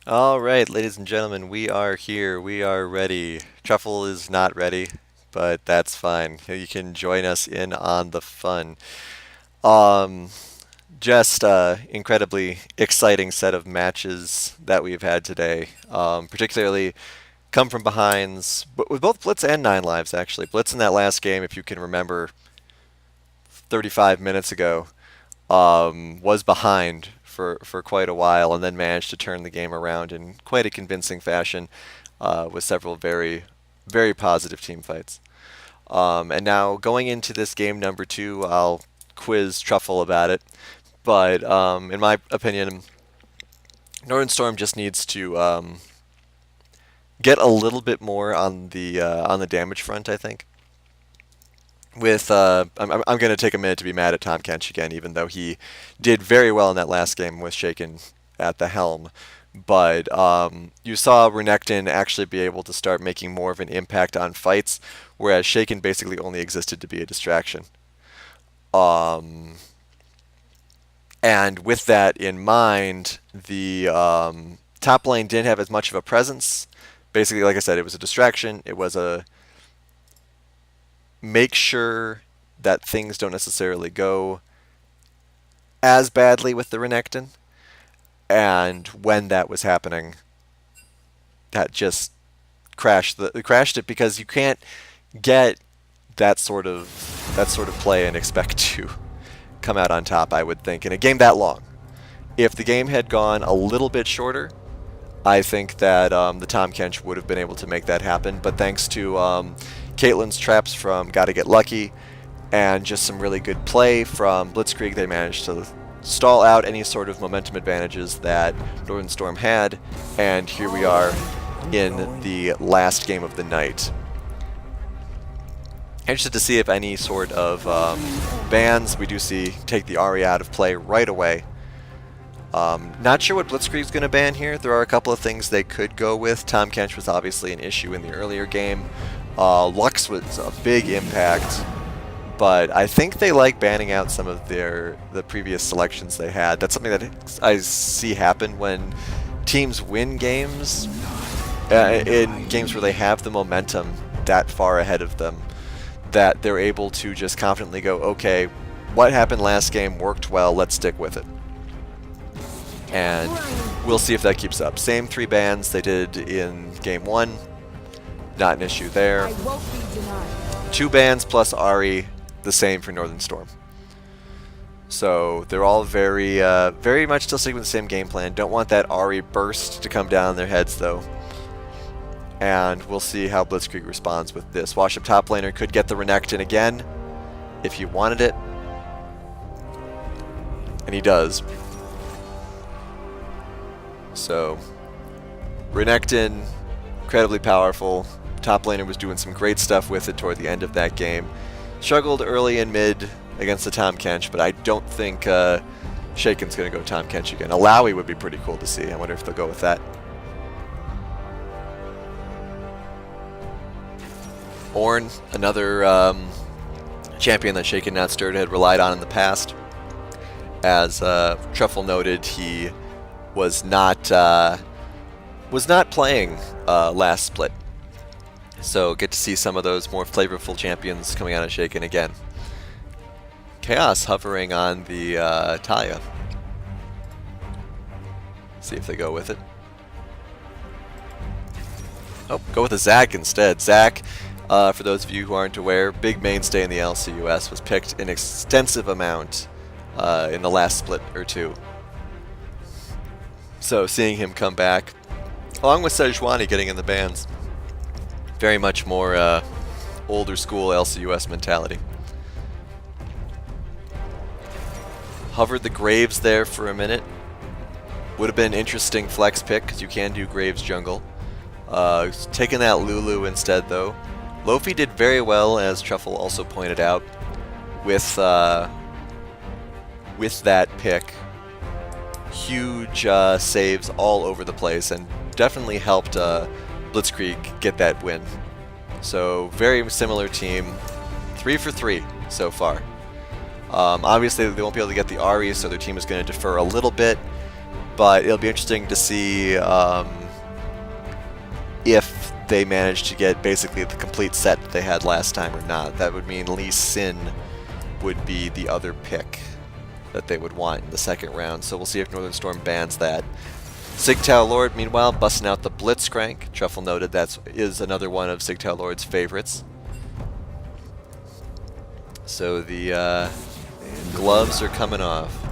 All right, ladies and gentlemen, we are here. We are ready. Truffle is not ready, but that's fine. You can join us in on the fun. Um, just incredibly exciting set of matches that we've had today. Particularly come from behinds, but with both Blitz and Nine Lives actually. Blitz in that last game, if you can remember, 35 minutes ago, was behind for quite a while and then managed to turn the game around in quite a convincing fashion with several very positive team fights. And now going into this game number two, I'll quiz Truffle about it. But in my opinion, Northern Storm just needs to get a little bit more on the damage front, I think. With I'm going to take a minute to be mad at Tom Kench again, even though he did very well in that last game with Shaken at the helm. But you saw Renekton actually be able to start making more of an impact on fights, whereas Shaken basically only existed to be a distraction. Um, and with that in mind, the top lane didn't have as much of a presence. Basically, like I said, it was a distraction. It was a make sure that things don't necessarily go as badly with the Renekton. And when that was happening, that just crashed it because you can't get that sort of play and expect to come out on top, I would think, in a game that long. If the game had gone a little bit shorter, I think that the Tom Kench would have been able to make that happen. But thanks to Caitlyn's traps from Gotta Get Lucky and just some really good play from Blitzkrieg, they managed to stall out any sort of momentum advantages that Northern Storm had. And here we are in the last game of the night. Interested to see if any sort of bans we do see take the Ahri out of play right away. Not sure what Blitzkrieg's going to ban here. There are a couple of things they could go with. Tom Kench was obviously an issue in the earlier game. Lux was a big impact, but I think they like banning out some of the previous selections they had. That's something that I see happen when teams win games, in games where they have the momentum that far ahead of them, that they're able to just confidently go, okay, what happened last game worked well, let's stick with it. And we'll see if that keeps up. Same 3 bans they did in game 1. Not an issue there. 2 bans plus Ahri, the same for Northern Storm. So they're all very much still sticking with the same game plan. Don't want that Ahri burst to come down their heads though. And we'll see how Blitzkrieg responds with this. Wash Up top laner could get the Renekton again if he wanted it. And he does. So, Renekton, incredibly powerful. Top laner was doing some great stuff with it toward the end of that game. Struggled early and mid against the Tom Kench, but I don't think Shaken's going to go Tom Kench again. Alawi would be pretty cool to see. I wonder if they'll go with that. Ornn, another champion that Shaken Not Stirred had relied on in the past. As Truffle noted, he was not playing last split, so get to see some of those more flavorful champions coming out of Shaken again. Chaos hovering on the Taya. See if they go with it. Oh, go with a Zac instead. Zac, for those of you who aren't aware, big mainstay in the LCUS, was picked an extensive amount in the last split or two. So seeing him come back, along with Sejuani getting in the bans, very much more older school LCUS mentality. Hovered the Graves there for a minute. Would have been an interesting flex pick because you can do Graves jungle. Taking that Lulu instead though. Lofi did very well, as Truffle also pointed out, with that pick. Huge saves all over the place and definitely helped Blitzkrieg get that win. So very similar team, 3 for 3 so far. Obviously they won't be able to get the Ahri, so their team is going to defer a little bit, but it'll be interesting to see if they manage to get basically the complete set that they had last time or not. That would mean Lee Sin would be the other pick that they would want in the second round. So we'll see if Northern Storm bans that. Sigtao Lord, meanwhile, busting out the Blitzkrieg. Truffle noted that is another one of Sigtao Lord's favorites. So the gloves are coming off.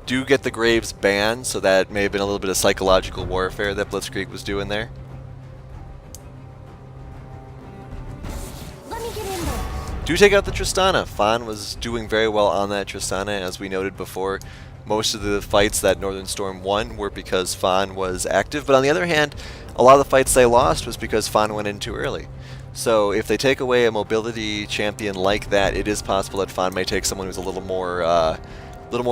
Do get the Graves banned, so that may have been a little bit of psychological warfare that Blitzkrieg was doing there. Let me get in there. Do take out the Tristana. Fawn was doing very well on that Tristana, as we noted before. Most of the fights that Northern Storm won were because Fawn was active, but on the other hand, a lot of the fights they lost was because Fawn went in too early. So if they take away a mobility champion like that, it is possible that Fawn may take someone who's a little more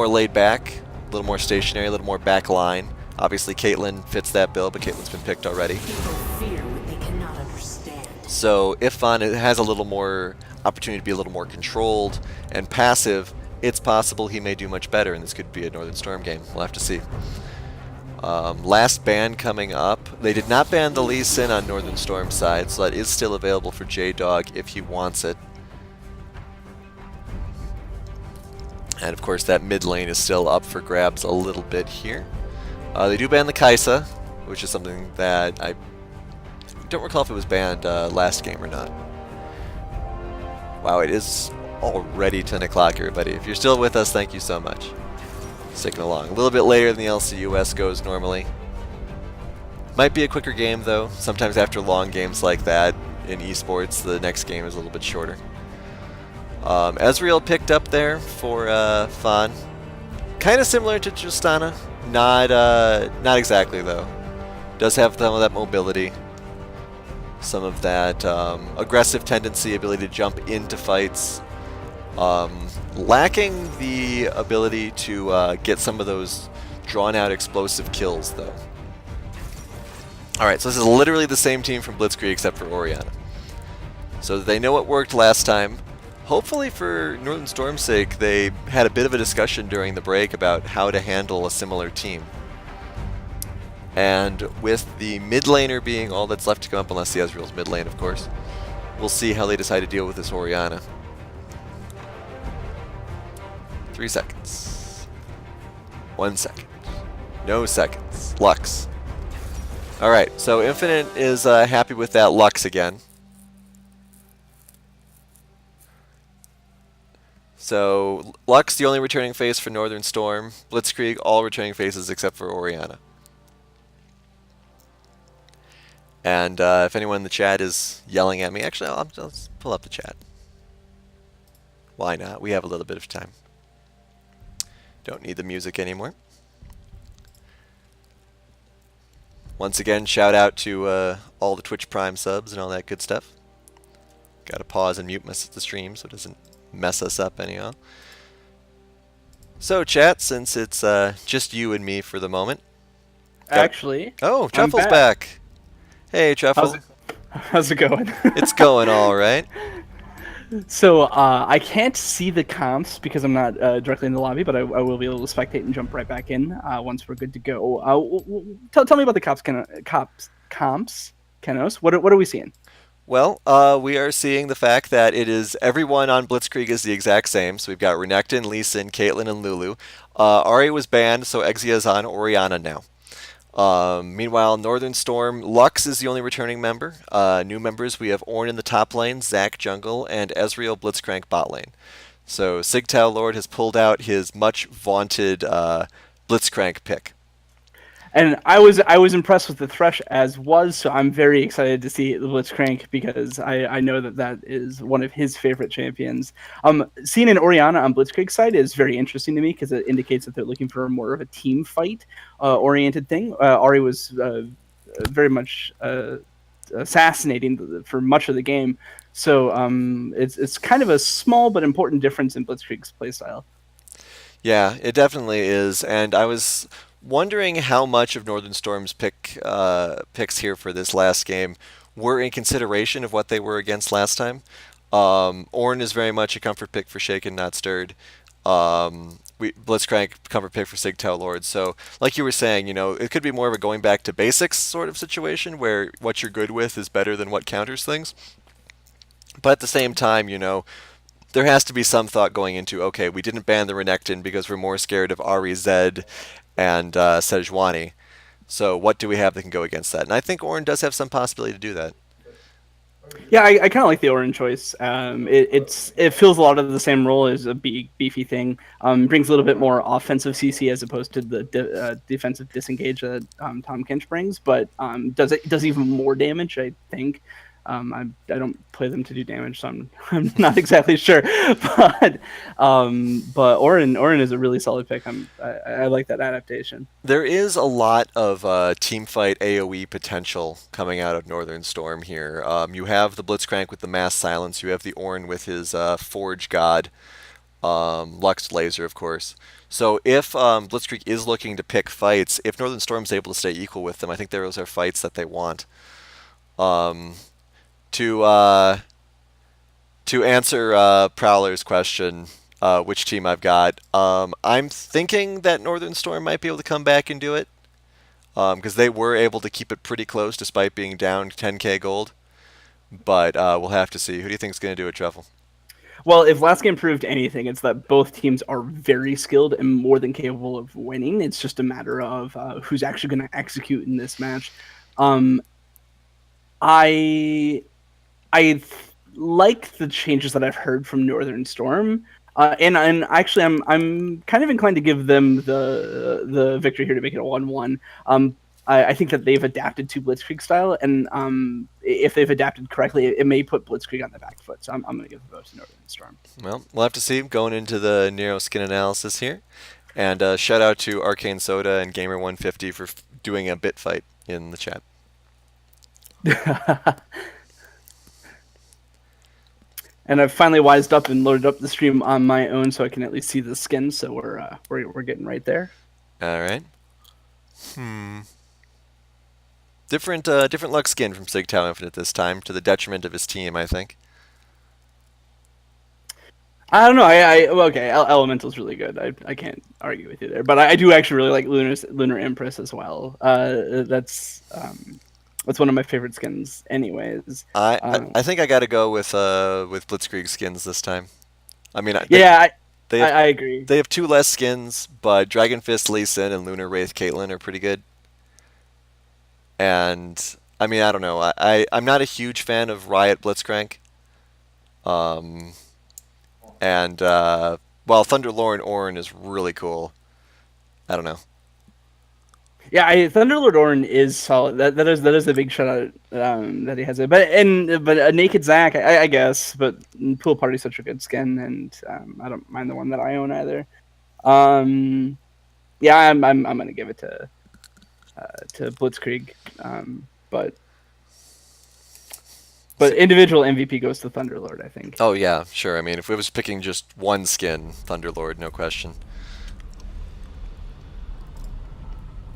laid back, a little more stationary, a little more back line. Obviously, Caitlyn fits that bill, but Caitlyn's been picked already. People fear what they cannot understand. So if Fawn has a little more opportunity to be a little more controlled and passive, it's possible he may do much better, and this could be a Northern Storm game. We'll have to see. Last ban coming up. They did not ban the Lee Sin on Northern Storm's side, so that is still available for J-Dog if he wants it. And of course that mid lane is still up for grabs a little bit here. They do ban the Kaisa, which is something that I don't recall if it was banned last game or not. Wow, it is already 10 o'clock, everybody. If you're still with us, thank you so much. Sticking along. A little bit later than the LCUS goes normally. Might be a quicker game, though. Sometimes after long games like that in esports, the next game is a little bit shorter. Ezreal picked up there for Fawn. Kind of similar to Tristana. Not exactly, though. Does have some of that mobility. Some of that aggressive tendency, ability to jump into fights. Lacking the ability to get some of those drawn-out explosive kills, though. Alright, so this is literally the same team from Blitzkrieg except for Orianna. So they know what worked last time. Hopefully for Northern Storm's sake, they had a bit of a discussion during the break about how to handle a similar team. And with the mid laner being all that's left to come up, unless the Ezreal's mid lane, of course, we'll see how they decide to deal with this Orianna. 3 seconds. 1 second. No seconds. Lux. Alright, so Infinite is happy with that Lux again. So, Lux, the only returning face for Northern Storm. Blitzkrieg, all returning faces except for Orianna. And if anyone in the chat is yelling at me, actually, I'll pull up the chat. Why not? We have a little bit of time. Don't need the music anymore. Once again, shout out to all the Twitch Prime subs and all that good stuff. Gotta pause and mute the stream so it doesn't mess us up anyhow. So, chat, since it's just you and me for the moment. Actually, oh, Truffle's back. Hey, Truffle. How's it going? It's going all right. So I can't see the comps because I'm not directly in the lobby, but I will be able to spectate and jump right back in once we're good to go. Tell me about the comps, Kenos. What are we seeing? Well, we are seeing the fact that it is everyone on Blitzkrieg is the exact same. So we've got Renekton, Lee Sin, Caitlyn, and Lulu. Ahri was banned, so Exia is on Orianna now. Meanwhile, Northern Storm, Lux is the only returning member. New members, we have Ornn in the top lane, Zac jungle, and Ezreal Blitzcrank bot lane. So Sigtao Lord has pulled out his much vaunted Blitzcrank pick. And I was impressed with the Thresh as was, so I'm very excited to see the Blitzcrank because I know that is one of his favorite champions. Seeing an Orianna on Blitzkrieg's side is very interesting to me because it indicates that they're looking for more of a team fight oriented thing. Ahri was very much assassinating for much of the game, so it's kind of a small but important difference in Blitzkrieg's playstyle. Yeah, it definitely is, and I was wondering how much of Northern Storm's picks here for this last game were in consideration of what they were against last time. Ornn is very much a comfort pick for Shaken, not stirred. Blitzcrank comfort pick for Sigtal Lord. So, like you were saying, it could be more of a going back to basics sort of situation where what you're good with is better than what counters things. But at the same time, there has to be some thought going into, okay, we didn't ban the Renekton because we're more scared of Ari Zed and Sejuani. So what do we have that can go against that? And I think Ornn does have some possibility to do that. Yeah, I kind of like the Orange choice. It fills a lot of the same role as a beefy thing. Brings a little bit more offensive CC as opposed to the defensive disengage that Tom Kench brings, but does even more damage, I think. I don't play them to do damage, so I'm not exactly sure. But Orin is a really solid pick. I like that adaptation. There is a lot of teamfight AoE potential coming out of Northern Storm here. You have the Blitzcrank with the Mass Silence. You have the Ornn with his Forge God, Lux Laser, of course. So if Blitzkrieg is looking to pick fights, if Northern Storm's able to stay equal with them, I think those are fights that they want. Um, to to answer Prowler's question, which team I've got, I'm thinking that Northern Storm might be able to come back and do it because they were able to keep it pretty close despite being down 10k gold. But we'll have to see. Who do you think is going to do it, Truffle? Well, if last game proved anything, it's that both teams are very skilled and more than capable of winning. It's just a matter of who's actually going to execute in this match. Um, I I like the changes that I've heard from Northern Storm, and actually I'm kind of inclined to give them the victory here to make it a 1-1. I think that they've adapted to Blitzkrieg style, and if they've adapted correctly, it may put Blitzkrieg on the back foot. So I'm going to give the vote to Northern Storm. Well, we'll have to see going into the Nero skin analysis here. And shout out to Arcane Soda and Gamer150 for doing a bit fight in the chat. And I've finally wised up and loaded up the stream on my own, so I can at least see the skin. So we're getting right there. All right. Different luck skin from Sigtal Infinite this time, to the detriment of his team, I think. I don't know. Okay. Elemental's really good. I can't argue with you there, but I do actually really like Lunar Empress as well. That's one of my favorite skins, anyways. I think I got to go with Blitzkrieg skins this time. I mean, Yeah, they have, I agree. they have two less skins, but Dragon Fist Lee Sin and Lunar Wraith Caitlyn are pretty good. And I mean, I don't know. I'm not a huge fan of Riot Blitzcrank. Um, and while Thunderlord Ornn is really cool, I don't know. Yeah, Thunderlord Ornn is solid. That is a big shout out that he has it. But a Naked Zack, I guess. But Pool Party's such a good skin, and I don't mind the one that I own either. Yeah, I'm gonna give it to Blitzkrieg. But individual MVP goes to Thunderlord, I think. Oh yeah, sure. I mean, if it was picking just one skin, Thunderlord, no question.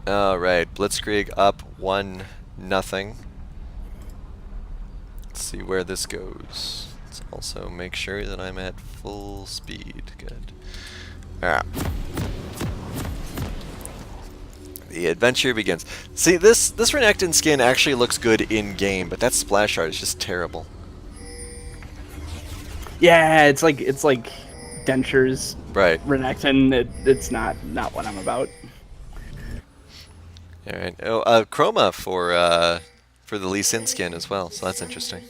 All right, Blitzkrieg up 1-0. Let's see where this goes. Let's also make sure that I'm at full speed. Good. Ah. The adventure begins. See, this Renekton skin actually looks good in game, but that splash art is just terrible. Yeah, it's like Dentures, Right. Renekton. It's not what I'm about. All right. Oh, chroma for the Lee Sin skin as well, so that's interesting.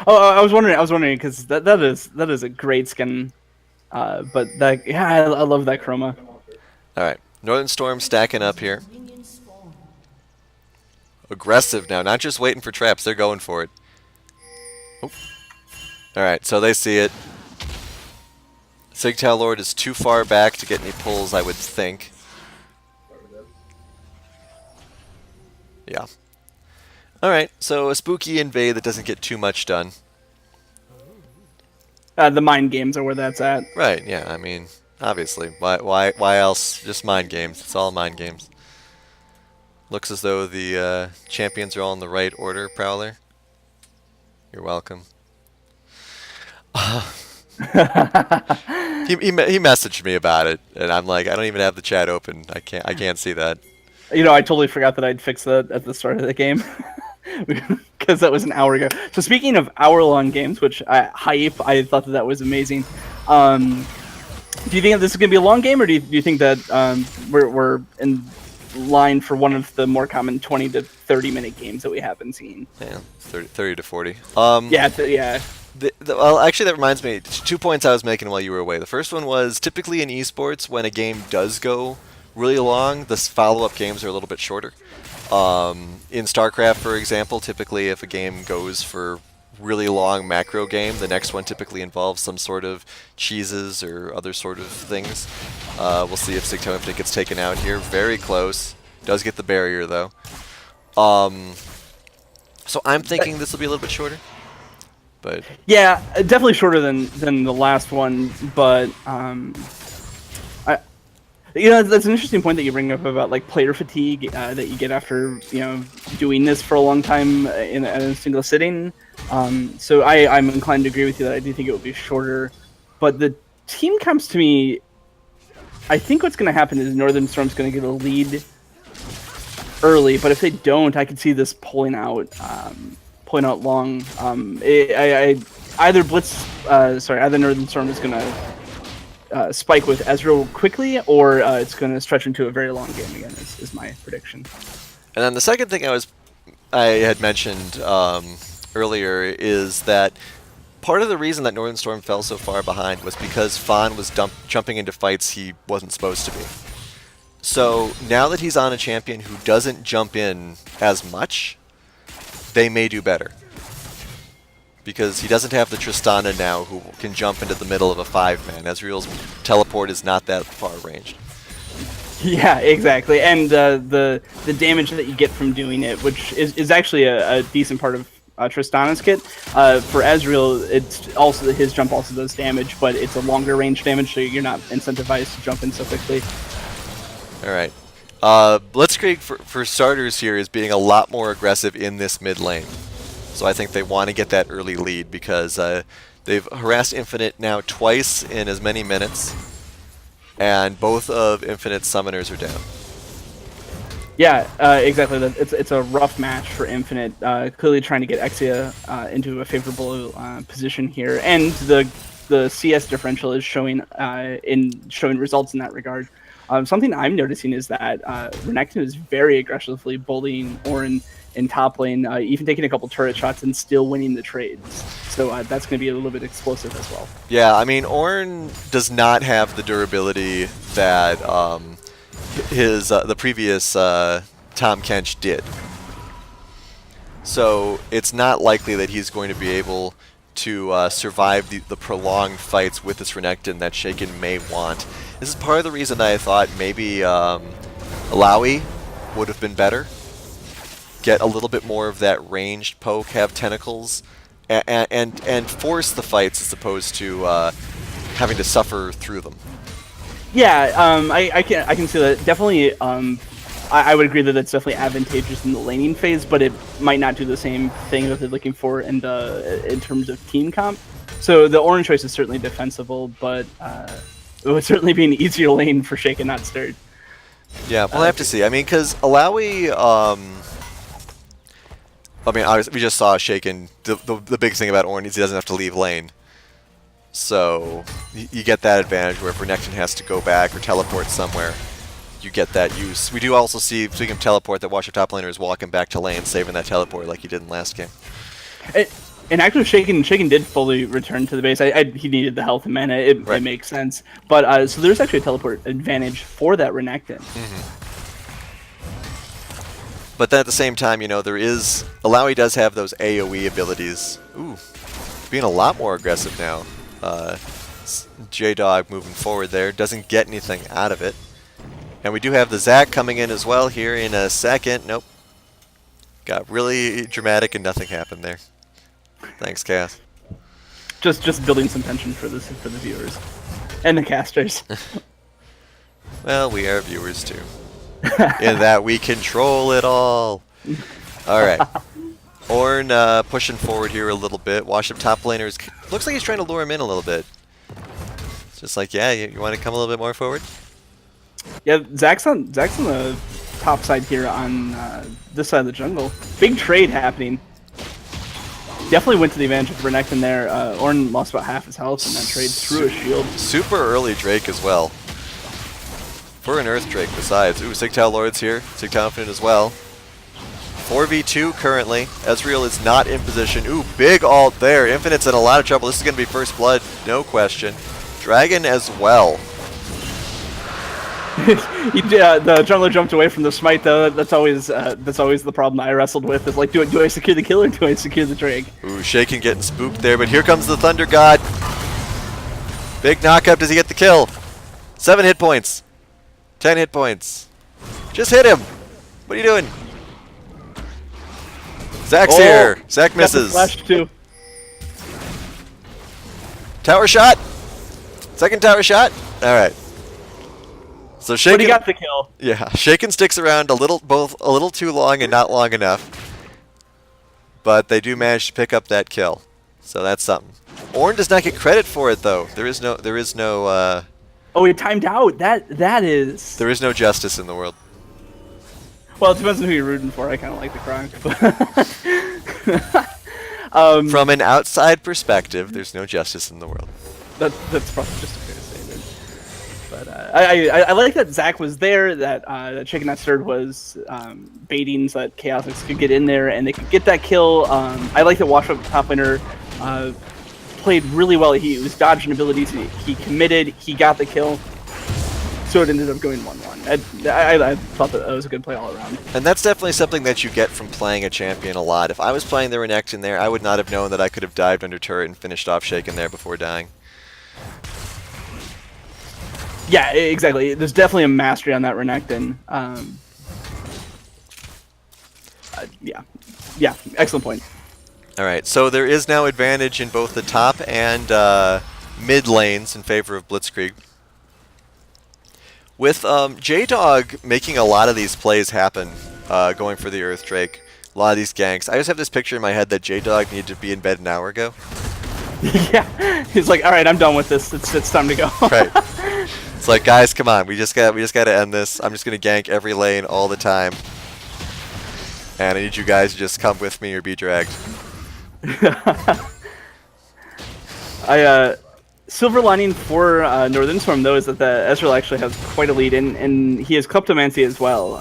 Oh, I was wondering because that is a great skin. But I love that chroma. All right. Northern Storm stacking up here. Aggressive now, not just waiting for traps, they're going for it. Oh. Alright, so they see it. Sigtal Lord is too far back to get any pulls, I would think. Yeah. Alright, so a spooky invade that doesn't get too much done. The mind games are where that's at. Right, yeah, I mean, obviously. Why else? Just mind games. It's all mind games. Looks as though the champions are all in the right order, Prowler. You're welcome. He messaged me about it, and I'm like, I don't even have the chat open. I can't see that. I totally forgot that I'd fixed that at the start of the game. Because that was an hour ago. So speaking of hour-long games, which I thought that was amazing. Do you think that this is going to be a long game, or do you think that we're in line for one of the more common 20 to 30-minute games that we have been seeing? Yeah, 30 to 40. Yeah. Well, actually, that reminds me. 2 points I was making while you were away. The first one was typically in esports, when a game does go really long, the follow-up games are a little bit shorter. In StarCraft, for example, typically if a game goes for really long macro game, the next one typically involves some sort of cheeses or other sort of things. We'll see if Sigto Infinite gets taken out here. Very close. Does get the barrier, though. So I'm thinking this will be a little bit shorter. But Yeah, definitely shorter than the last one, but that's an interesting point that you bring up about like player fatigue that you get after doing this for a long time in a single sitting. So I'm inclined to agree with you that I do think it will be shorter, but the team comes to me. I think what's going to happen is Northern Storm's going to get a lead early, but if they don't, I could see this pulling out long. Either Northern Storm is going to spike with Ezreal quickly, or it's going to stretch into a very long game again. Is my prediction. And then the second thing I had mentioned earlier is that part of the reason that Northern Storm fell so far behind was because Fawn was jumping into fights he wasn't supposed to be. So now that he's on a champion who doesn't jump in as much, they may do better. Because he doesn't have the Tristana now who can jump into the middle of a 5-man. Ezreal's teleport is not that far ranged. Yeah, exactly. And the damage that you get from doing it, which is actually a decent part of Tristana's kit. For Ezreal, it's also his jump also does damage, but it's a longer range damage, so you're not incentivized to jump in so quickly. Alright. Blitzkrieg, for starters here, is being a lot more aggressive in this mid lane. So I think they want to get that early lead because they've harassed Infinite now twice in as many minutes, and both of Infinite's summoners are down. Yeah, exactly. It's a rough match for Infinite. Clearly trying to get Exia into a favorable position here, and the CS differential is showing results in that regard. Something I'm noticing is that Renekton is very aggressively bullying Ornn in top lane, even taking a couple turret shots and still winning the trades. So that's going to be a little bit explosive as well. Yeah, I mean, Ornn does not have the durability that the previous Tom Kench did. So it's not likely that he's going to be able to survive the prolonged fights with this Renekton that Shaken may want. This is part of the reason that I thought maybe Alawi would have been better. Get a little bit more of that ranged poke, have tentacles, and force the fights as opposed to having to suffer through them. Yeah, I can see that. Definitely, I would agree that that's definitely advantageous in the laning phase, but it might not do the same thing that they're looking for in terms of team comp. So the orange choice is certainly defensible, but it would certainly be an easier lane for Shaken, not Stirred. Yeah, we'll have to see. I mean, because Alawi, we just saw Shaken. The big thing about Ornn is he doesn't have to leave lane. So you get that advantage where if Renekton has to go back or teleport somewhere, you get that use. We do also see, speaking of teleport, that Watcher top laner is walking back to lane, saving that teleport like he did in last game. And actually, Shaken did fully return to the base. He needed the health and mana. It makes sense. But so there's actually a teleport advantage for that Renekton. Mm-hmm. But then at the same time, Alawi does have those AoE abilities. Ooh, being a lot more aggressive now. J-Dog moving forward there, doesn't get anything out of it. And we do have the Zac coming in as well here in a second. Nope. Got really dramatic and nothing happened there. Thanks, Cass. Just building some tension for the viewers and the casters. Well, we are viewers too. In that we control it all. All right. Ornn pushing forward here a little bit. Washup top laner looks like he's trying to lure him in a little bit. It's just like, yeah, you want to come a little bit more forward? Yeah, Zach's on the top side here on this side of the jungle. Big trade happening. Definitely went to the advantage of Renekton there. Ornn lost about half his health in that trade through a shield. Super early Drake as well. For an Earth Drake besides. Ooh, Sigtal Lord's here. Sigtal Infinite as well. 4v2 currently. Ezreal is not in position. Ooh, big ult there. Infinite's in a lot of trouble. This is going to be first blood, no question. Dragon as well. The jungler jumped away from the smite though. That's always the problem I wrestled with. Is like, do I secure the kill or do I secure the Drake? Ooh, Shaken getting spooked there, but here comes the Thunder God. Big knockup. Does he get the kill? 7 hit points. 10 hit points. Just hit him. What are you doing? Zach's here. Zach misses. Flash too. Tower shot. Second tower shot. All right. So Shaken, But he got the kill. yeah, Shaken sticks around both a little too long and not long enough, but they do manage to pick up that kill, so that's something. Ornn does not get credit for it though. There is no. Oh, he timed out. That is. There is no justice in the world. Well, it depends on who you're rooting for. I kind of like the Kronk. From an outside perspective, there's no justice in the world. That's probably just a fair statement. But I like that Zach was there, that Shaken Not Stirred was baiting so that Chaotix could get in there and they could get that kill. I like that Washup top laner played really well. He was dodging abilities, he committed, he got the kill. So it ended up going 1-1. I thought that was a good play all around. And that's definitely something that you get from playing a champion a lot. If I was playing the Renekton there, I would not have known that I could have dived under turret and finished off Shaken there before dying. Yeah, exactly. There's definitely a mastery on that Renekton. Yeah, excellent point. Alright, so there is now advantage in both the top and mid lanes in favor of Blitzkrieg. With J-Dog making a lot of these plays happen, going for the Earth Drake, a lot of these ganks. I just have this picture in my head that J-Dog needed to be in bed an hour ago. Yeah, he's like, all right, I'm done with this. It's time to go. Right. It's like, guys, come on. We just got to end this. I'm just gonna gank every lane all the time, and I need you guys to just come with me or be dragged. Silver lining for Northern Storm though is that the Ezreal actually has quite a lead, and he has Kleptomancy as well.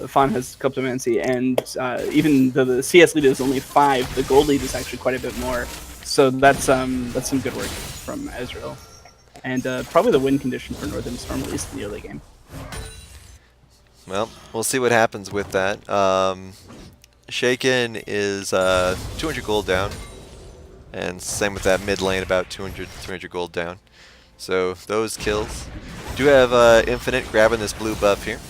Fawn has Kleptomancy, and even though the CS lead is only 5, the gold lead is actually quite a bit more. So that's some good work from Ezreal, and probably the win condition for Northern Storm, at least in the early game. Well, we'll see what happens with that. Shaken is 200 gold down. And same with that mid lane, about 200, 300 gold down. So those kills. Do have Infinite grabbing this blue buff here.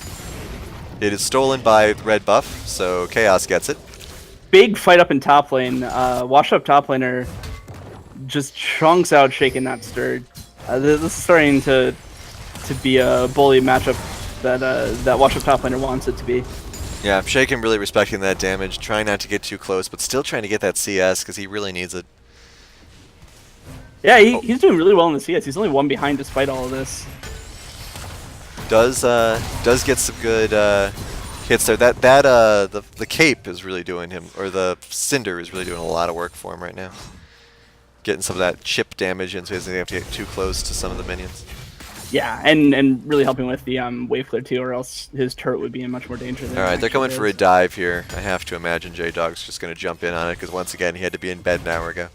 It is stolen by red buff, so Chaos gets it. Big fight up in top lane. Wash up top laner just chunks out Shaken Not Stirred. This is starting to be a bully matchup that Wash up top laner wants it to be. Yeah, Shaken really respecting that damage, trying not to get too close, but still trying to get that CS because he really needs it. Yeah, he's doing really well in the CS. He's only 1 behind despite all of this. Does get some good hits there. The cape is really doing him, or the Cinder is really doing a lot of work for him right now. Getting some of that chip damage in, so he doesn't have to get too close to some of the minions. Yeah, and really helping with the wave clear too, or else his turret would be in much more danger. All right, they're coming for a dive here. I have to imagine J-Dog's just going to jump in on it because once again he had to be in bed an hour ago.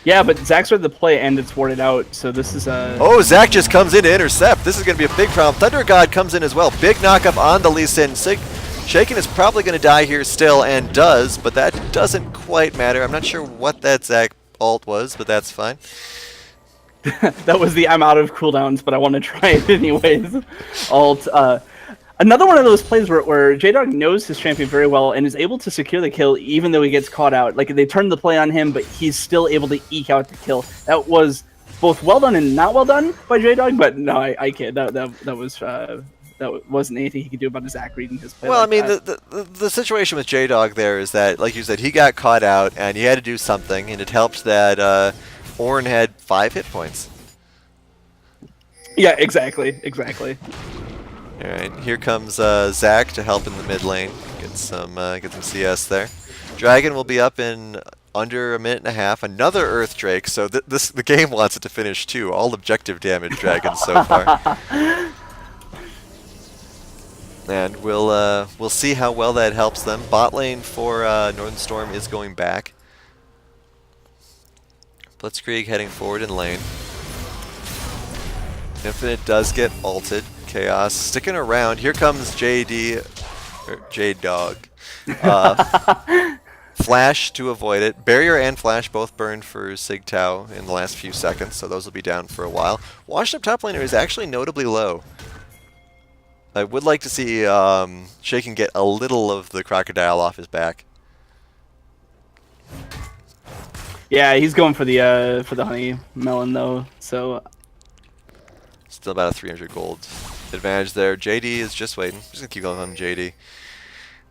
Yeah, but Zach started the play and it's warded out, so this is a... Oh, Zach just comes in to intercept. This is going to be a big problem. Thunder God comes in as well. Big knockup on the Lee Sin. Shaken is probably going to die here still, and does, but that doesn't quite matter. I'm not sure what that Zach ult was, but that's fine. That was the I'm out of cooldowns, but I want to try it anyways. Ult. Another one of those plays where J-Dog knows his champion very well and is able to secure the kill even though he gets caught out. Like, they turn the play on him, but he's still able to eke out the kill. That was both well done and not well done by J-Dog, but no, I kid. That was wasn't anything he could do about Zach reading his play. Well, Like I mean, that. the situation with J-Dog there is that, like you said, he got caught out, and he had to do something, and it helped that Ornn had 5 hit points. Yeah, exactly. All right, here comes Zach to help in the mid lane, get some CS there. Dragon will be up in under a minute and a half. Another Earth Drake, so the game wants it to finish too. All objective damage Dragons so far. And we'll see how well that helps them. Bot lane for Northern Storm is going back. Blitzkrieg heading forward in lane. Infinite does get ulted. Chaos sticking around. Here comes J-Dog. Flash to avoid it. Barrier and Flash both burned for Sigtao in the last few seconds, so those will be down for a while. Washed up top laner is actually notably low. I would like to see Shaken get a little of the crocodile off his back. Yeah, he's going for the honey melon though. So Still about a 300 gold advantage there. JD is just waiting. Just gonna keep going on JD.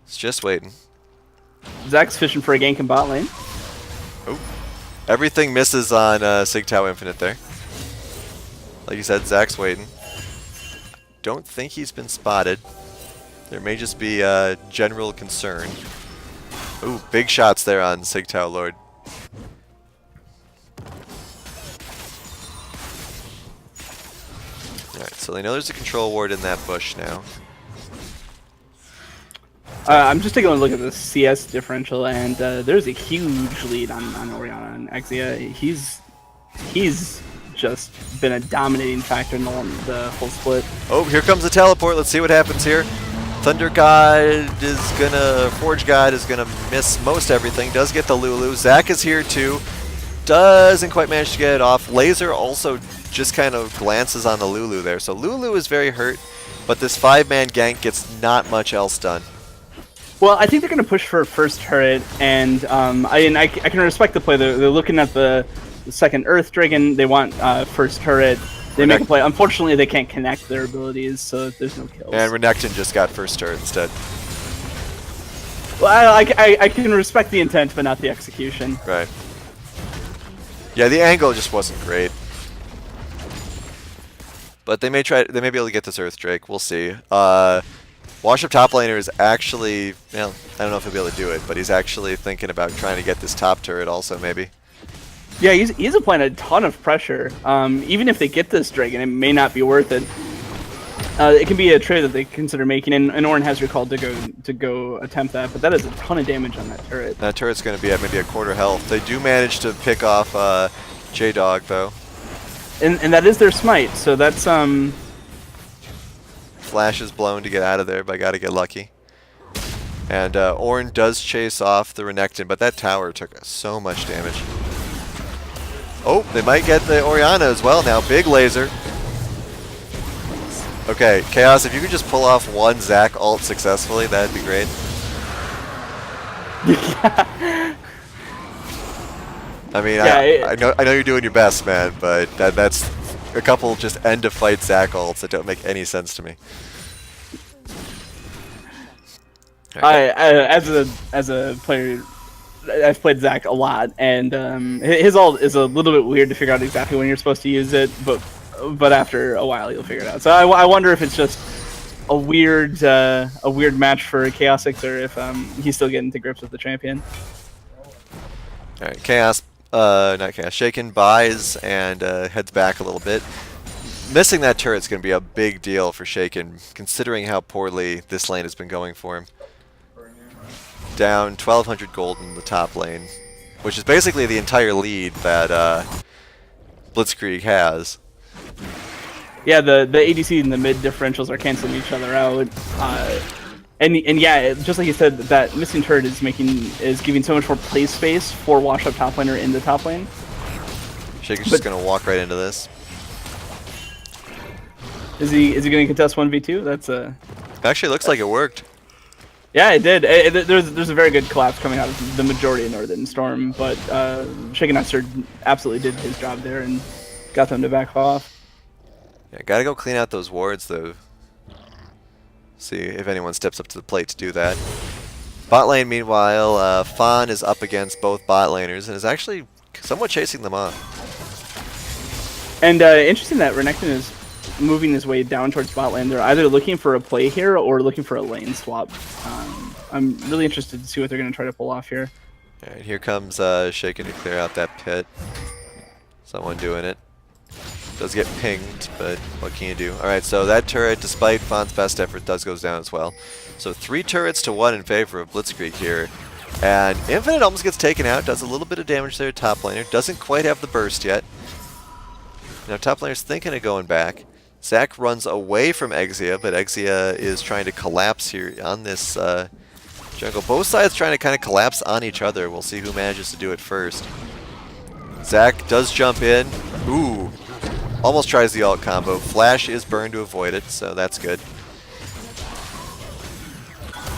It's just waiting. Zach's fishing for a gank in bot lane. Oh, everything misses on Sigtao Infinite there. Like you said, Zach's waiting. Don't think he's been spotted. There may just be general concern. Ooh, big shots there on Sigtao Lord. Alright, so they know there's a control ward in that bush now. I'm just taking a look at the CS differential, and there's a huge lead on Orianna and Exia. He's just been a dominating factor in the whole split. Oh, here comes the teleport. Let's see what happens here. Thunder God is gonna, Forge God is gonna miss most everything. Does get the Lulu. Zach is here too. Doesn't quite manage to get it off. Laser also just kind of glances on the Lulu there. So Lulu is very hurt, but this 5-man gank gets not much else done. Well, I think they're going to push for first turret, and I can respect the play. They're looking at the second Earth Dragon. They want first turret. They make a play. Unfortunately, they can't connect their abilities, so there's no kills. And Renekton just got first turret instead. Well, I can respect the intent, but not the execution. Right. Yeah, the angle just wasn't great. But they may be able to get this Earth Drake. We'll see. Wash Up top laner is actually, well, I don't know if he'll be able to do it, but he's actually thinking about trying to get this top turret also, maybe. Yeah, he's applying a ton of pressure. Even if they get this dragon, it may not be worth it. It can be a trade that they consider making, and Ornn has recalled to go attempt that, but that is a ton of damage on that turret. That turret's going to be at maybe a quarter health. They do manage to pick off J-Dog, though. And that is their smite, so that's Flash is blown to get out of there, but I gotta get lucky. And Ornn does chase off the Renekton, but that tower took so much damage. Oh, they might get the Orianna as well now. Big laser. Okay, Chaos, if you could just pull off one Zac ult successfully, that'd be great. I mean, I know you're doing your best, man, but that's a couple just end of fight Zac ults that don't make any sense to me. Okay. As a player, I've played Zac a lot, and his ult is a little bit weird to figure out exactly when you're supposed to use it, but after a while you'll figure it out. So I wonder if it's just a weird match for Chaosix, or if he's still getting to grips with the champion. All right, Chaos. Not Chaos. Shaken buys and heads back a little bit. Missing that turret's going to be a big deal for Shaken, considering how poorly this lane has been going for him. Down 1,200 gold in the top lane, which is basically the entire lead that Blitzkrieg has. Yeah, the ADC and the mid differentials are canceling each other out. And yeah, just like you said, that missing turret is giving so much more play space for Wash Up top laner in the top lane. Shaken's just gonna walk right into this. Is he gonna contest 1v2? That's a. Actually, looks like it worked. Yeah, it did. There's a very good collapse coming out of the majority of Northern Storm, but Shaken absolutely did his job there and got them to back off. Yeah, gotta go clean out those wards though. See if anyone steps up to the plate to do that. Bot lane, meanwhile, Fawn is up against both bot laners and is actually somewhat chasing them off. And interesting that Renekton is moving his way down towards bot lane. They're either looking for a play here or looking for a lane swap. I'm really interested to see what they're going to try to pull off here. Alright, here comes Shaken to clear out that pit. Someone doing it. Does get pinged, but what can you do? Alright, so that turret, despite Fawn's best effort, does goes down as well. So 3 turrets to 1 in favor of Blitzkrieg here. And Infinite almost gets taken out, does a little bit of damage there to top laner. Doesn't quite have the burst yet. Now top laner's thinking of going back. Zac runs away from Exia, but Exia is trying to collapse here on this jungle. Both sides trying to kind of collapse on each other. We'll see who manages to do it first. Zac does jump in. Ooh. Almost tries the ult combo. Flash is burned to avoid it, so that's good.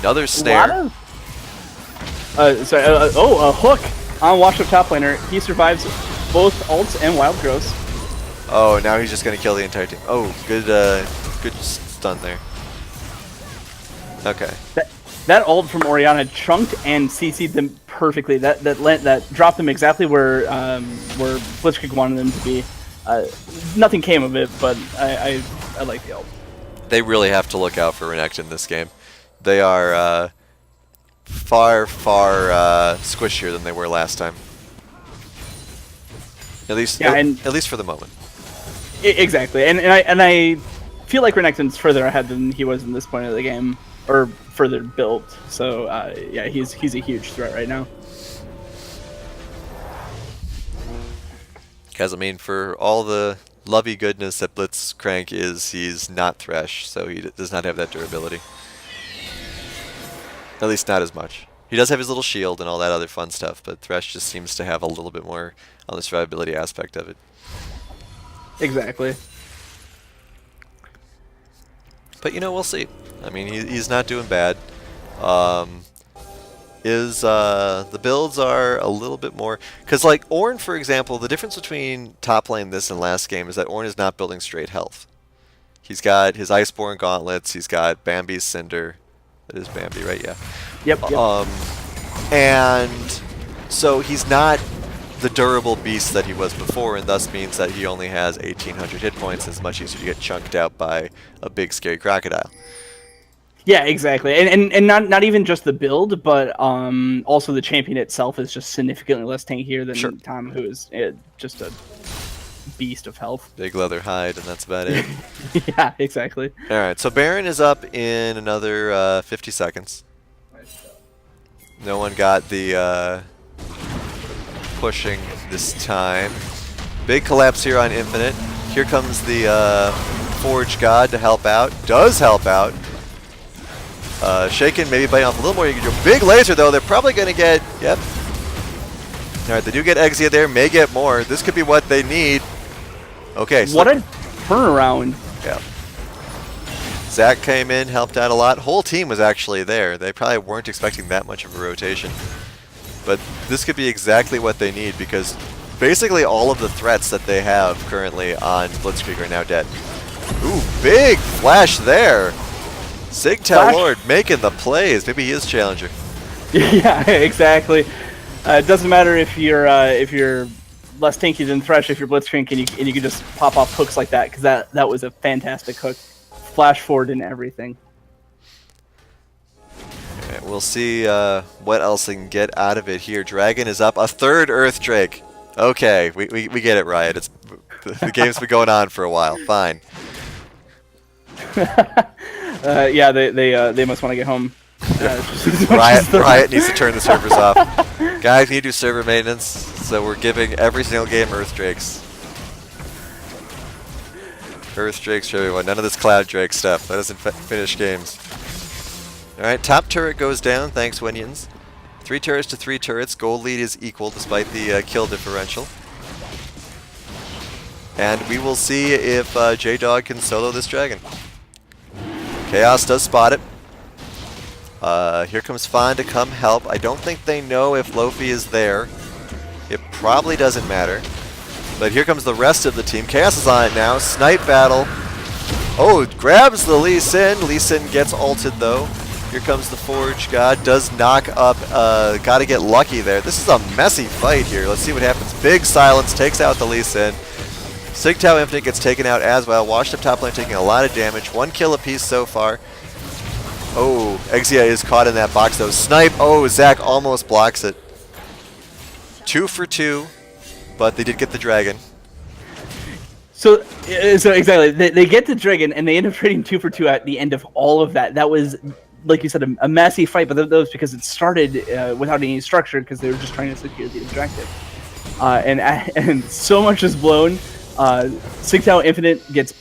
Another snare. A hook on Washed Up top laner. He survives both ults and wild growths. Oh, now he's just going to kill the entire team. Oh, good good stun there. Okay. That ult from Orianna chunked and CC'd them perfectly. That dropped them exactly where Blitzkrieg wanted them to be. Nothing came of it, but I like the ult. They really have to look out for Renekton in this game. They are far squishier than they were last time. At least, yeah, at least for the moment. Exactly, and I feel like Renekton's further ahead than he was in this point of the game, or further built. So yeah, he's a huge threat right now. Because I mean, for all the lovey goodness that Blitzkrieg is, he's not Thresh, so he does not have that durability. At least not as much. He does have his little shield and all that other fun stuff, but Thresh just seems to have a little bit more on the survivability aspect of it. Exactly. But you know, we'll see. I mean, he's not doing bad. The builds are a little bit more, because like Ornn, for example, the difference between top lane this and last game is that Ornn is not building straight health. He's got his Iceborne gauntlets. He's got Bambi's Cinder. That is Bambi, right? Yeah. Yep. And so he's not the durable beast that he was before, and thus means that he only has 1,800 hit points. It's much easier to get chunked out by a big scary crocodile. Yeah, exactly, and not even just the build, but also the champion itself is just significantly less tankier than Tom, who is just a beast of health. Big leather hide, and that's about it. Yeah, exactly. All right, so Baron is up in another 50 seconds. No one got the pushing this time. Big collapse here on Infinite. Here comes the Forge God to help out. Does help out. Shaken, maybe biting off a little more. You can do a big laser, though. They're probably going to get... Yep. All right, they do get Exia there. May get more. This could be what they need. Okay. So what a turnaround. Yeah. Zac came in, helped out a lot. Whole team was actually there. They probably weren't expecting that much of a rotation. But this could be exactly what they need, because basically all of the threats that they have currently on Blitzkrieg are now dead. Ooh, big flash there. Sigtal Lord making the plays. Maybe he is challenger. Yeah, exactly. It doesn't matter if you're less tanky than Thresh, if you're Blitzkrieg, and you can just pop off hooks like that, because that was a fantastic hook. Flash forward and everything. All right, we'll see what else they can get out of it here. Dragon is up. A third Earth Drake. Okay, we get it, Riot. It's the game's been going on for a while. Fine. Yeah, they must want to get home. Riot needs to turn the servers off. Guys, we need to do server maintenance, so we're giving every single game Earth Drakes. Earth Drakes for everyone. None of this Cloud Drake stuff. That doesn't finish games. Alright, top turret goes down. Thanks, Winions. 3 turrets to 3 turrets. Gold lead is equal despite the kill differential. And we will see if J-Dog can solo this dragon. Chaos does spot it. Here comes Fawn to come help. I don't think they know if Lofi is there. It probably doesn't matter. But here comes the rest of the team. Chaos is on it now. Snipe battle. Oh, grabs the Lee Sin. Lee Sin gets ulted though. Here comes the Forge God. Does knock up. Gotta get lucky there. This is a messy fight here. Let's see what happens. Big silence takes out the Lee Sin. Sigtao Infinite gets taken out as well. Washed up top lane taking a lot of damage. 1 kill apiece so far. Oh, Exia is caught in that box though. Snipe. Oh, Zach almost blocks it. 2 for 2, but they did get the dragon. So exactly, they get the dragon and they end up trading 2 for 2 at the end of all of that. That was, like you said, a messy fight, but that was because it started without any structure because they were just trying to secure the objective. And so much is blown. Sigtao Infinite gets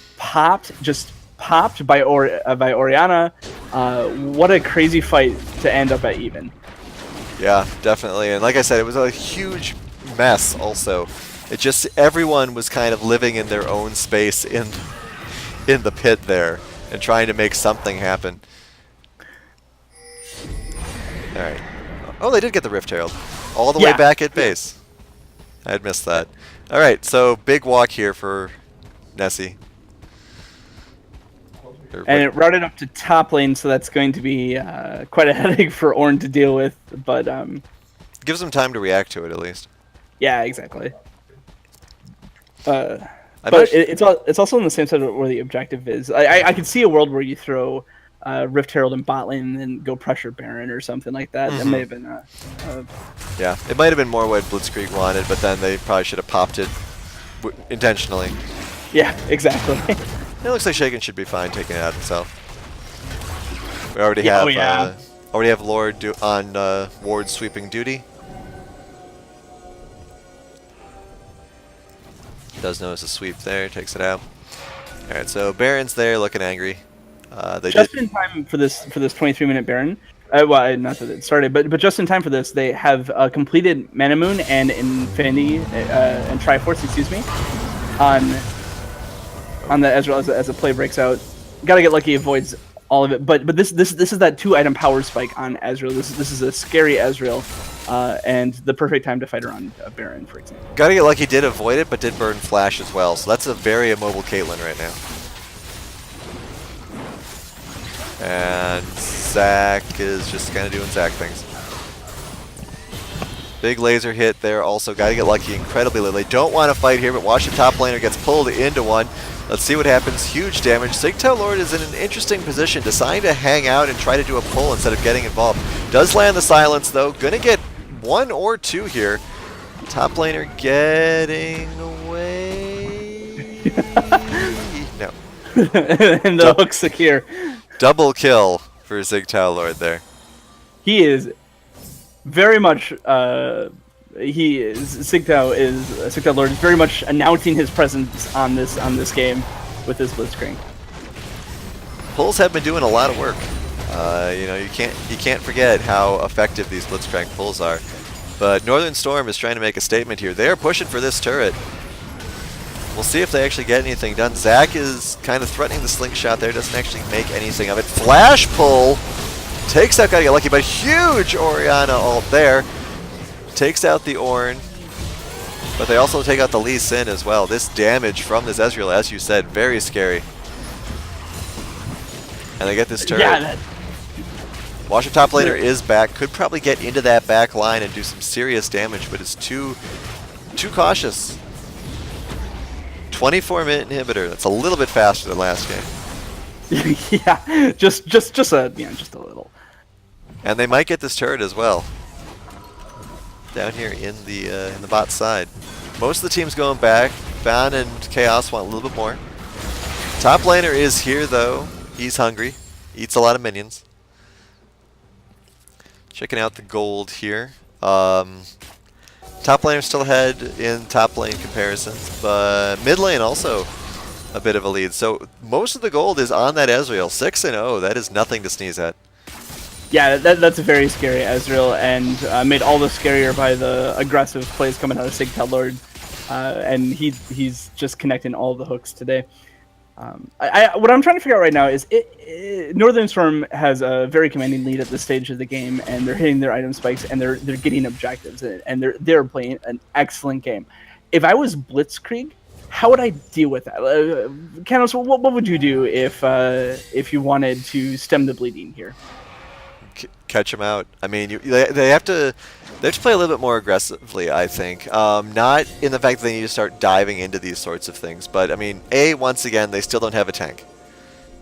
just popped by Orianna. What a crazy fight to end up at even. Yeah, definitely. And like I said, it was a huge mess also. It just, everyone was kind of living in their own space in the pit there and trying to make something happen. Alright. Oh, they did get the Rift Herald. All the way back at base. I had missed that. Alright, so big walk here for Nessie. And it routed up to top lane, so that's going to be quite a headache for Ornn to deal with. But gives them time to react to it at least. Yeah, exactly. But it's also in the same side where the objective is. I could see a world where you throw Rift Herald in bot lane and then go pressure Baron or something like that. That may have been yeah, it might have been more what Blitzkrieg wanted, but then they probably should have popped it intentionally. Yeah, exactly. It looks like Shaken should be fine taking it out himself. We already have Lord on ward sweeping duty. Does notice a sweep there, takes it out. All right, so Baron's there, looking angry. They just in time for this 23-minute Baron. Well, not that it started, but just in time for this, they have completed Mana Moon and Infinity and Triforce, excuse me, on the Ezreal as the play breaks out. Gotta get lucky, avoids all of it. But this is that 2-item power spike on Ezreal. This is a scary Ezreal, and the perfect time to fight around Baron, for example. Gotta get lucky, did avoid it, but did burn Flash as well. So that's a very immobile Caitlyn right now. And Zac is just kind of doing Zac things. Big laser hit there. Also, gotta get lucky incredibly low. They don't want to fight here, but watch the top laner gets pulled into one. Let's see what happens. Huge damage. Sigtao Lord is in an interesting position, deciding to hang out and try to do a pull instead of getting involved. Does land the silence though. Gonna get 1 or 2 here. Top laner getting away. No. And the hook secure. Double kill for Sigtao Lord there. He is very much. Sigtao Lord is very much announcing his presence on this game with this Blitzkrieg. Pulls have been doing a lot of work. You know, you can't forget how effective these Blitzkrieg pulls are. But Northern Storm is trying to make a statement here. They are pushing for this turret. We'll see if they actually get anything done. Zac is kind of threatening the slingshot there. Doesn't actually make anything of it. Flash pull. Takes out, gotta get lucky, but huge Orianna ult there. Takes out the Ornn. But they also take out the Lee Sin as well. This damage from this Ezreal, as you said, very scary. And they get this turret. Yeah, Washer top laner is back. Could probably get into that back line and do some serious damage, but it's too cautious. 24-minute inhibitor. That's a little bit faster than last game. Yeah, just a little. And they might get this turret as well. Down here in the bot side. Most of the team's going back. Ban and Chaos want a little bit more. Top laner is here though. He's hungry. Eats a lot of minions. Checking out the gold here. Top laner still ahead in top lane comparisons, but mid lane also a bit of a lead. So most of the gold is on that Ezreal. 6-0. That is nothing to sneeze at. Yeah, that's a very scary Ezreal, and made all the scarier by the aggressive plays coming out of Sigtao Lord. And he's just connecting all the hooks today. What I'm trying to figure out right now is Northern Storm has a very commanding lead at this stage of the game, and they're hitting their item spikes, and they're getting objectives, and they're playing an excellent game. If I was Blitzkrieg, how would I deal with that? Kanos, what would you do if you wanted to stem the bleeding here? Catch them out. I mean, they have to play a little bit more aggressively, I think. Not in the fact that they need to start diving into these sorts of things, but I mean, once again, they still don't have a tank.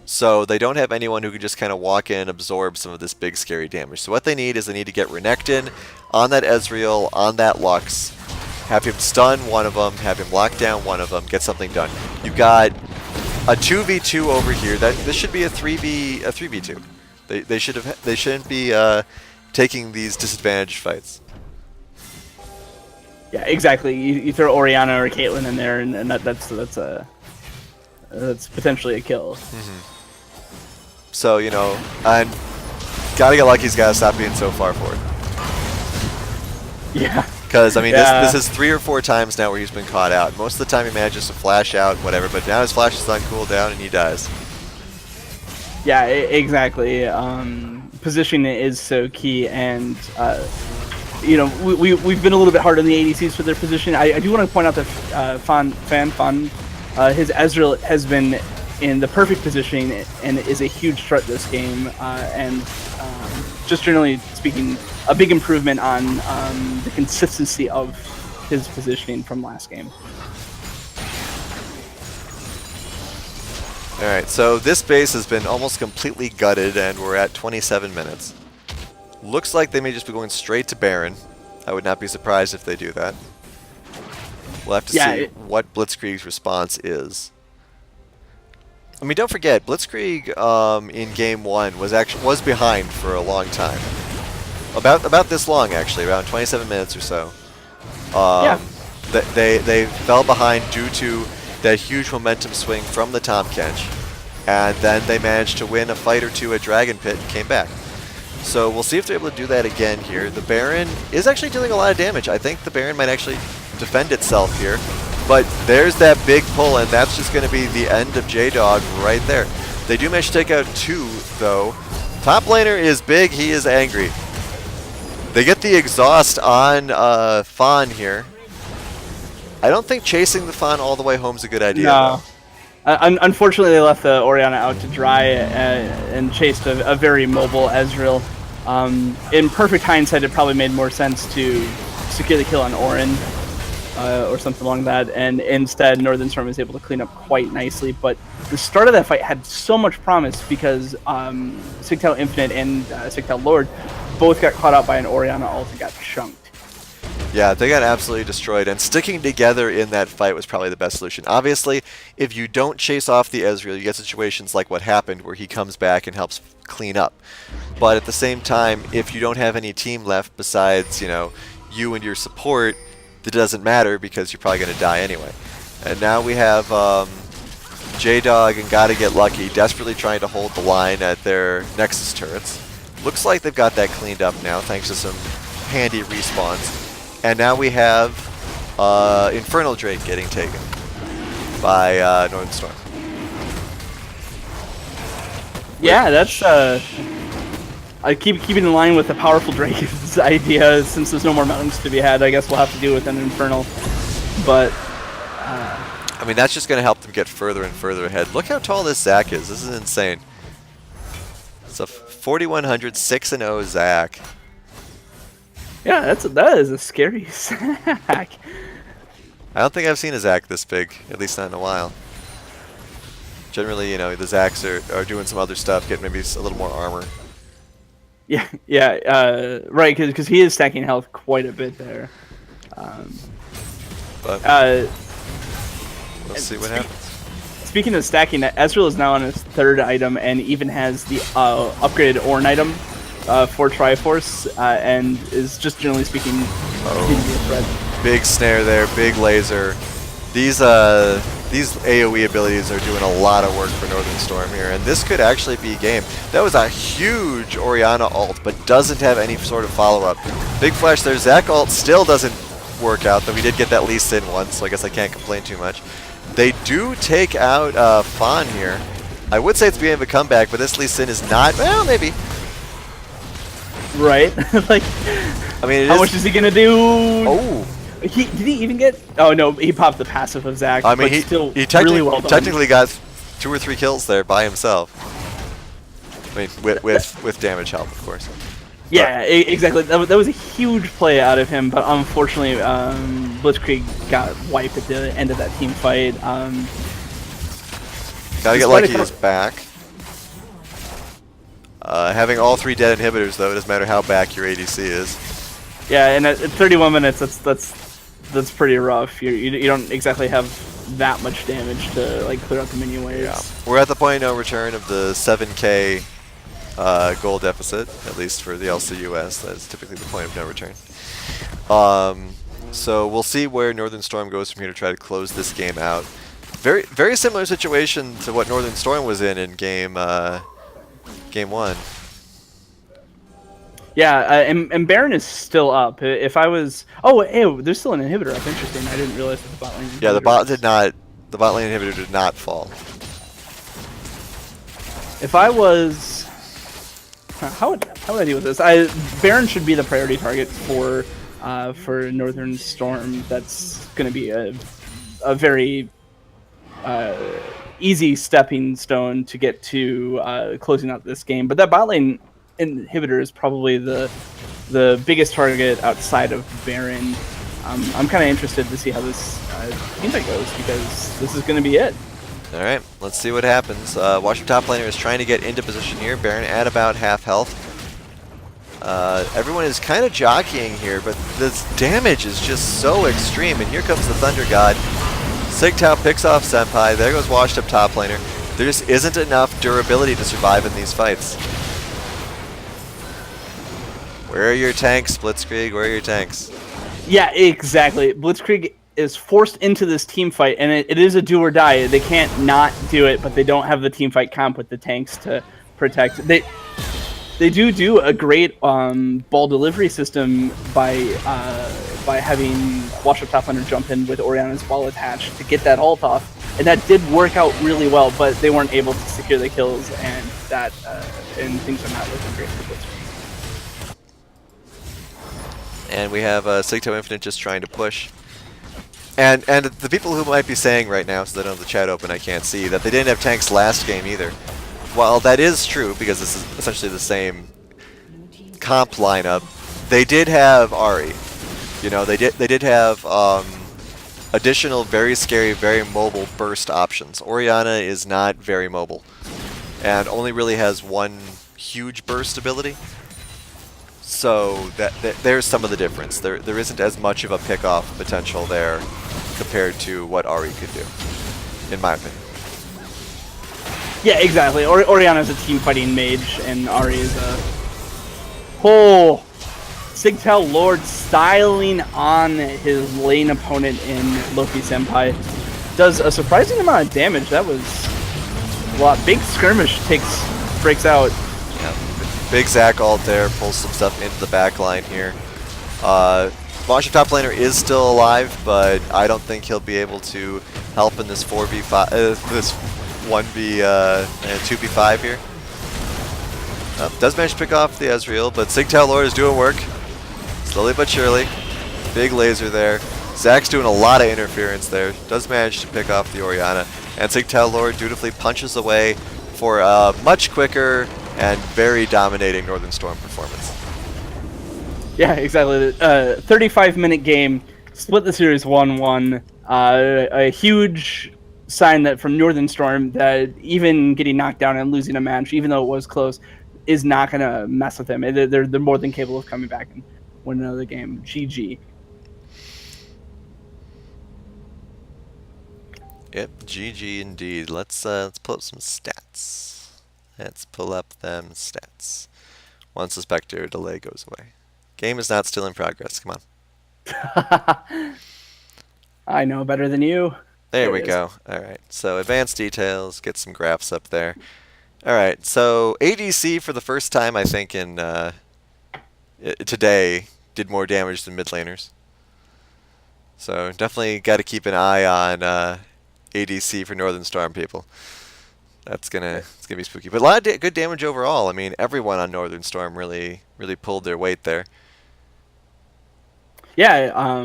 So they don't have anyone who can just kind of walk in, absorb some of this big scary damage. So what they need is they need to get Renekton on that Ezreal, on that Lux, have him stun one of them, have him lock down one of them, get something done. You've got a 2v2 over here. This should be a 3v2. They shouldn't be taking these disadvantaged fights. Yeah, exactly. You throw Orianna or Caitlyn in there, and that's potentially a kill. Mm-hmm. So, you know, and gotta get lucky. He's gotta stop being so far forward. Yeah. Because I mean, this is 3 or 4 times now where he's been caught out. Most of the time he manages to flash out, whatever. But now his flash is on cooldown and he dies. Yeah, exactly. Positioning is so key, and you know, we've been a little bit hard on the ADCs for their position. I do want to point out that his Ezreal has been in the perfect positioning and is a huge threat this game, and just generally speaking, a big improvement on the consistency of his positioning from last game. Alright, so this base has been almost completely gutted and we're at 27 minutes. Looks like they may just be going straight to Baron. I would not be surprised if they do that. We'll have to see what Blitzkrieg's response is. I mean, don't forget, Blitzkrieg in game 1 was behind for a long time. About this long, actually, around 27 minutes or so. They fell behind due to that huge momentum swing from the Tahm Kench, and then they managed to win a fight or two at Dragon Pit and came back. So we'll see if they're able to do that again here. The Baron is actually dealing a lot of damage. I think the Baron might actually defend itself here. But there's that big pull, and that's just going to be the end of J-Dog right there. They do manage to take out 2, though. Top laner is big. He is angry. They get the exhaust on Fawn here. I don't think chasing the Fawn all the way home is a good idea. No. Unfortunately, they left the Orianna out to dry and chased a very mobile Ezreal. In perfect hindsight, it probably made more sense to secure the kill on Orin or something along that, and instead Northern Storm was able to clean up quite nicely. But the start of that fight had so much promise because Sigtal Infinite and Sigtal Lord both got caught out by an Orianna ult and got chunked. Yeah, they got absolutely destroyed, and sticking together in that fight was probably the best solution. Obviously, if you don't chase off the Ezreal, you get situations like what happened where he comes back and helps clean up. But at the same time, if you don't have any team left besides, you know, you and your support, it doesn't matter because you're probably going to die anyway. And now we have J-Dog and Gotta Get Lucky desperately trying to hold the line at their Nexus turrets. Looks like they've got that cleaned up now thanks to some handy respawns. And now we have Infernal Drake getting taken by Northern Storm. Yeah, that's I keep in line with the powerful Drake's idea. Since there's no more mountains to be had, I guess we'll have to do with an Infernal. But I mean, that's just going to help them get further and further ahead. Look how tall this Zac is. This is insane. It's a 4100 6-0 Zac. Yeah, that is a scary Zac. I don't think I've seen a Zac this big, at least not in a while. Generally, you know, the Zacs are doing some other stuff, getting maybe a little more armor. Yeah, right, because he is stacking health quite a bit there. But let's see what happens. Speaking of stacking, Ezreal is now on his 3rd item and even has the upgraded Ornn item for Triforce, and is just generally speaking continuing to be a threat. Big snare there, big laser. These AoE abilities are doing a lot of work for Northern Storm here, and this could actually be game. That was a huge Orianna ult, but doesn't have any sort of follow-up. Big flash there. Zac ult still doesn't work out, though we did get that Lee Sin once, so I guess I can't complain too much. They do take out Fawn here. I would say it's the beginning of a comeback, but this Lee Sin is not. Well, maybe. Right. Like, I mean, how much is he gonna do? Oh, Did he even get? Oh no, he popped the passive of Zach, I mean, but still he really well done. technically got 2 or 3 kills there by himself. I mean, with damage help, of course. Yeah, exactly. That was a huge play out of him, but unfortunately, Blitzkrieg got wiped at the end of that team fight. Gotta get lucky he's back. Having all 3 dead inhibitors, though, it doesn't matter how back your ADC is. Yeah, and at 31 minutes, that's pretty rough. You don't exactly have that much damage to like clear out the minion waves. Yeah. We're at the point of no return of the 7k goal deficit, at least for the LCUS. That's typically the point of no return. So we'll see where Northern Storm goes from here to try to close this game out. Very similar situation to what Northern Storm was in game 1. Yeah, and Baron is still up. If I was, oh, hey, there's still an inhibitor up. Interesting. I didn't realize that the bot lane. Yeah, the bot lane inhibitor did not fall. If I was, how would I deal with this? Baron should be the priority target for Northern Storm. That's going to be a very easy stepping stone to get to closing out this game. But that bot lane inhibitor is probably the biggest target outside of Baron. I'm kind of interested to see how this team fight goes, because this is going to be it. All right, let's see what happens. Washington top laner is trying to get into position here. Baron at about half health. Everyone is kind of jockeying here, but this damage is just so extreme. And here comes the Thunder God. Sigtao picks off Senpai. There goes washed up top laner. There just isn't enough durability to survive in these fights. Where are your tanks, Blitzkrieg? Where are your tanks? Yeah, exactly. Blitzkrieg is forced into this team fight, and it is a do or die. They can't not do it, but they don't have the team fight comp with the tanks to protect. They do a great ball delivery system by having Wash Up Top Laner jump in with Oriana's ball attached to get that ult off, and that did work out really well. But they weren't able to secure the kills, and things are not looking great for Blitzkrieg. And we have Sigto Infinite just trying to push. And the people who might be saying right now, so they don't have the chat open, I can't see, that they didn't have tanks last game either. While that is true, because this is essentially the same comp lineup, they did have Ahri. You know, they did have additional very scary, very mobile burst options. Oriana is not very mobile, and only really has one huge burst ability. So there's some of the difference. There isn't as much of a pick-off potential there compared to what Ahri could do, in my opinion. Yeah, exactly. Oriana's a team fighting mage, and Ahri is a... Oh! Sigtal Lord styling on his lane opponent in Loki Senpai. Does a surprising amount of damage. That was a lot. Big skirmish breaks out. Yeah. Big Zac ult there, pulls some stuff into the back line here. Washington top laner is still alive, but I don't think he'll be able to help in this 4v5, this 2v5 here. Does manage to pick off the Ezreal, but Sigtal Lord is doing work. Slowly but surely. Big laser there. Zac's doing a lot of interference there. Does manage to pick off the Oriana. And Sigtal Lord dutifully punches away for a much quicker and very dominating Northern Storm performance. Yeah, exactly. 35-minute game, split the series 1-1. A huge sign that from Northern Storm that even getting knocked down and losing a match, even though it was close, is not going to mess with them. They're more than capable of coming back and winning another game. GG. Yep, GG indeed. Let's pull up some stats. Let's pull up them stats. Once the Spectre delay goes away. Game is not still in progress. Come on. I know better than you. There we go. All right. So advanced details. Get some graphs up there. All right. So ADC for the first time, I think, in today did more damage than mid laners. So definitely got to keep an eye on ADC for Northern Storm people. It's gonna be spooky, but a lot of good damage overall. I mean, everyone on Northern Storm really pulled their weight there. Yeah,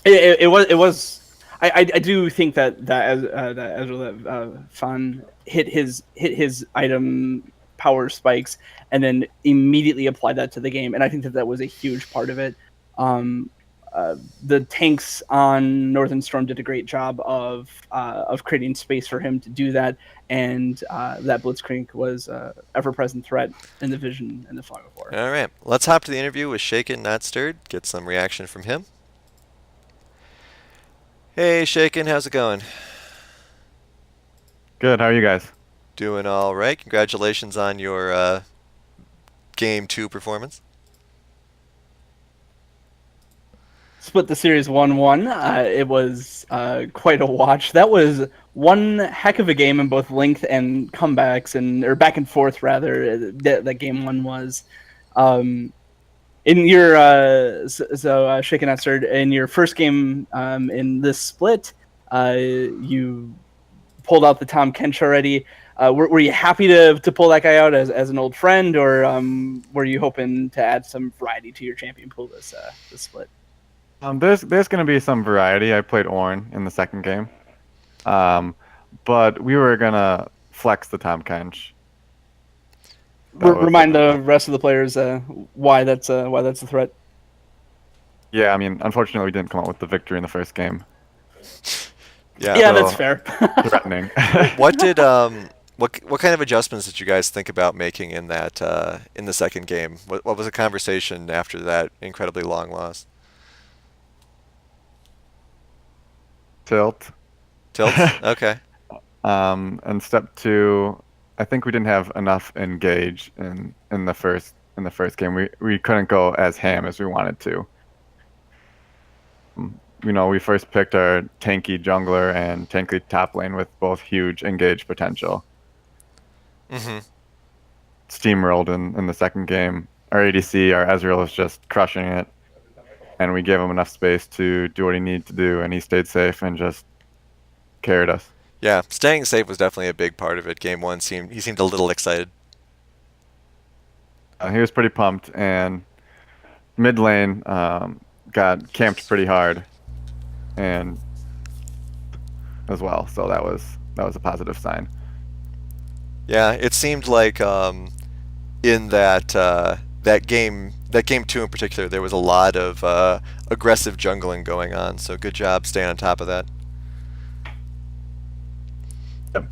It was. I do think that Ezra Fan hit his item power spikes and then immediately applied that to the game, and I think that was a huge part of it. Um, the tanks on Northern Storm did a great job of creating space for him to do that, and that Blitzkrieg was ever present threat in the Vision and the Fog of War. All right, let's hop to the interview with Shaken Not Stirred. Get some reaction from him. Hey, Shaken, how's it going? Good. How are you guys? Doing all right. Congratulations on your game two performance. Split the series 1-1. It was quite a watch. That was one heck of a game in both length and comebacks, or back and forth rather. That game one was. In your Shaken Not Stirred, in your first game in this split, you pulled out the Tom Kench already. Were you happy to pull that guy out as an old friend, or were you hoping to add some variety to your champion pool this split? There's going to be some variety. I played Ornn in the second game, but we were gonna flex the Tom Kench. Remind the rest of the players why that's a threat. Yeah, I mean, unfortunately, we didn't come out with the victory in the first game. Yeah. Yeah, So that's fair. threatening. What did what kind of adjustments did you guys think about making in that in the second game? What was the conversation after that incredibly long loss? Tilt. Tilts? Okay. And step two, I think we didn't have enough engage in the first game. We couldn't go as ham as we wanted to. We first picked our tanky jungler and tanky top lane with both huge engage potential. Mm-hmm. Steamrolled in the second game. Our ADC, our Ezreal, was just crushing it, and we gave him enough space to do what he needed to do, and he stayed safe and just carried us. Yeah, staying safe was definitely a big part of it. Game one he seemed a little excited. He was pretty pumped, and mid lane got camped pretty hard, and as well. So that was a positive sign. Yeah, it seemed like in that game two in particular, there was a lot of aggressive jungling going on. So good job staying on top of that. Yep.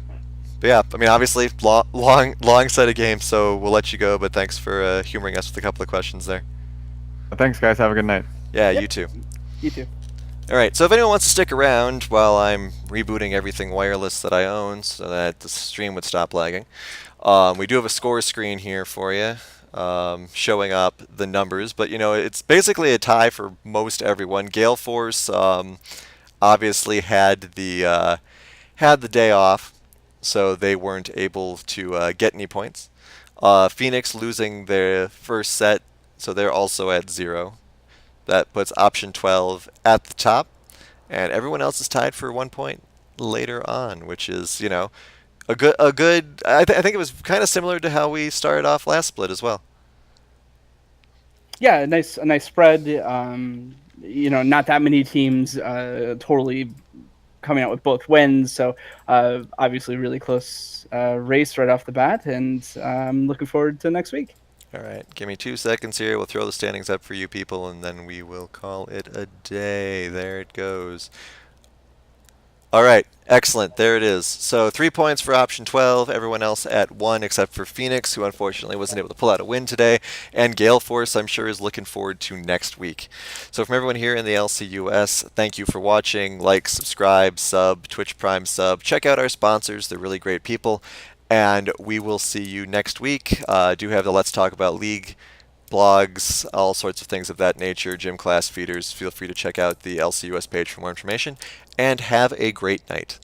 But yeah, I mean, obviously, long set of games, so we'll let you go. But thanks for humoring us with a couple of questions there. Thanks, guys. Have a good night. Yeah, Yep. you too. You too. All right, so if anyone wants to stick around while I'm rebooting everything wireless that I own so that the stream would stop lagging, we do have a score screen here for you, showing up the numbers. But, it's basically a tie for most everyone. Gale Force obviously had the day off, so they weren't able to get any points. Phoenix losing their first set, so they're also at 0. That puts option 12 at the top, and everyone else is tied for 1 point later on, which is, a good. I think it was kind of similar to how we started off last split as well. Yeah, a nice spread. Not that many teams totally coming out with both wins, so obviously really close race right off the bat, and I'm looking forward to next week. All right, give me 2 seconds here. We'll throw the standings up for you people, and then we will call it a day. There it goes. All right, excellent. There it is. So 3 points for option 12. Everyone else at 1 except for Phoenix, who unfortunately wasn't able to pull out a win today. And Gale Force, I'm sure, is looking forward to next week. So from everyone here in the LCUS, thank you for watching. Like, subscribe, sub, Twitch Prime sub. Check out our sponsors. They're really great people. And we will see you next week. Do have the Let's Talk About League blogs, all sorts of things of that nature, gym class feeders. Feel free to check out the LCUS page for more information, and have a great night.